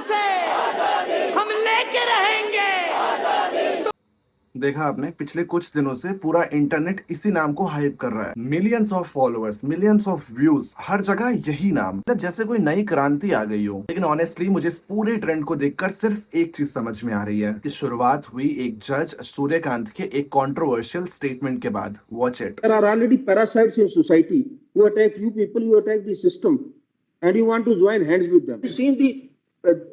से हम लेके रहेंगे। देखा आपने, पिछले कुछ दिनों से पूरा इंटरनेट इसी नाम को हाइप कर रहा है। Millions of followers, millions of views, हर जगह यही नाम, मतलब जैसे कोई नई क्रांति आ गई हो। लेकिन ऑनेस्टली मुझे इस पूरे ट्रेंड को देखकर सिर्फ एक चीज समझ में आ रही है कि शुरुआत हुई एक जज सूर्यकांत के एक कंट्रोवर्शियल स्टेटमेंट के बाद। Watch it. There are already parasites in society who attack you people, you attack the system, and you want to join hands with them. You've seen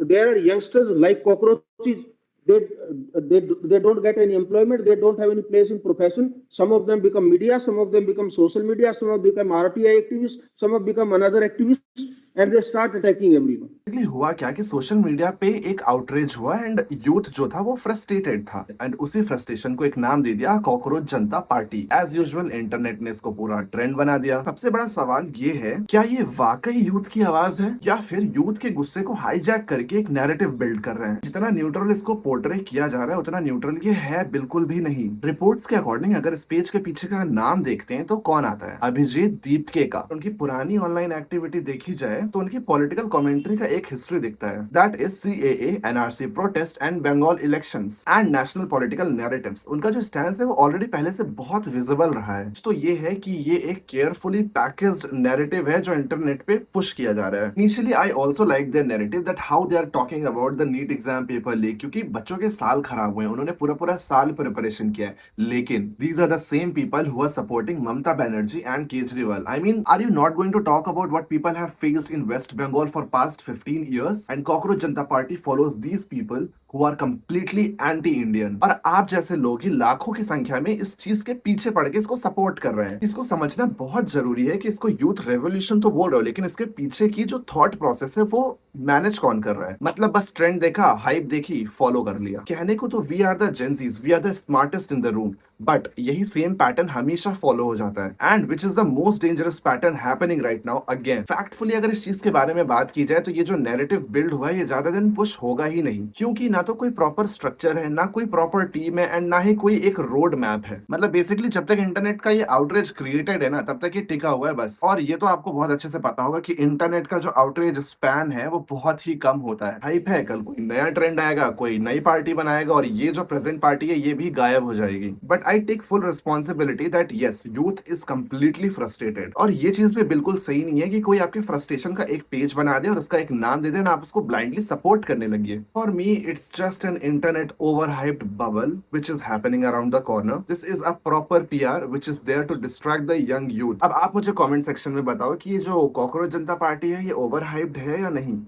there are youngsters like cockroaches. They don't get any employment. They don't have any place in profession. Some of them become media. Some of them become social media. Some of them become RTI activists. Some have become another activists, and they start attacking everyone. Basically हुआ क्या कि social media पे एक outreach हुआ and youth जो था वो frustrated था एंड उसी फ्रस्ट्रेशन को एक नाम दे दिया कॉकरोच जनता पार्टी। एज यूजुअल इंटरनेट ने इसको पूरा ट्रेंड बना दिया। सबसे बड़ा सवाल ये है, क्या ये वाकई यूथ की आवाज है या फिर यूथ के गुस्से को हाईजैक करके एक नैरेटिव बिल्ड कर रहे हैं। जितना न्यूट्रल इसको पोर्ट्रे किया जा रहा है उतना न्यूट्रल ये है बिल्कुल भी नहीं। रिपोर्ट्स के अकॉर्डिंग अगर इस पेज के पीछे का नाम देखते हैं तो कौन आता है? अभिजीत दीपके। उनकी पुरानी ऑनलाइन एक्टिविटी देखी जाए तो उनकी पॉलिटिकल कमेंट्री का एक हिस्ट्री दिखता है, that is CAA, NRC protest and Bengal elections and national political narratives. उनका जो स्टैंड है वो ऑलरेडी पहले से बहुत विजिबल रहा है। तो ये है कि ये एक केयरफुली पैकेज्ड नैरेटिव है जो इंटरनेट पे पुश किया जा रहा है। Initially I also like their narrative that how they are talking about the NEET exam paper leak, क्योंकि बच्चों के साल खराब हुए, उन्होंने पूरा पूरा साल प्रिपरेशन किया है। लेकिन these are the same people who are supporting Mamata Banerjee and Kejriwal. I mean, are you not going to talk about what people have faced in West Bengal for past 15 years and Cockroach Janata Party follows these people who are completely anti-Indian। और आप जैसे लोग ही लाखों की संख्या में इस चीज के पीछे पड़ के इसको सपोर्ट कर रहे हैं। इसको समझना बहुत जरूरी है कि इसको यूथ रेवोल्यूशन तो बोल रहे हो, लेकिन इसके पीछे की जो थॉट प्रोसेस है वो मैनेज कौन कर रहा है? मतलब बस ट्रेंड देखा, हाइप देखी, फॉलो कर लिया। कहने को तो we are the Gen Zs, we are the smartest in the room, but यही सेम पैटर्न हमेशा फॉलो हो जाता है and which is the most dangerous pattern happening right now again. Factfully अगर इस चीज के बारे में बात की जाए तो ये जो नैरेटिव बिल्ड हुआ है ये ज्यादा दिन पुश होगा ही नहीं, क्योंकि ना तो कोई प्रॉपर स्ट्रक्चर है, ना कोई प्रॉपर टीम है एंड ना ही कोई एक रोड मैप है। मतलब बेसिकली जब तक इंटरनेट का ये आउटरीच क्रिएटेड है ना तब तक ये टिका हुआ है बस। और ये तो आपको बहुत अच्छे से पता होगा कि इंटरनेट का जो आउटरीच स्पैन है वो बहुत ही कम होता है। हाइप है, कल कोई नया ट्रेंड आएगा, कोई नई पार्टी बनाएगा और ये जो प्रेजेंट पार्टी है ये भी गायब हो जाएगी। But I take full responsibility that yes, youth is completely frustrated. और ये चीज भी बिल्कुल सही नहीं है कि कोई आपके फ्रस्ट्रेशन का एक पेज बना दे और उसका एक नाम दे दे और आप उसको ब्लाइंडली सपोर्ट करने लगिए। For me it's just an internet overhyped bubble which is happening around the corner. This is a proper PR which is there to distract the young youth. अब आप मुझे कमेंट सेक्शन में बताओ कि ये जो कॉकरोच जनता पार्टी है ये overhyped है या नहीं।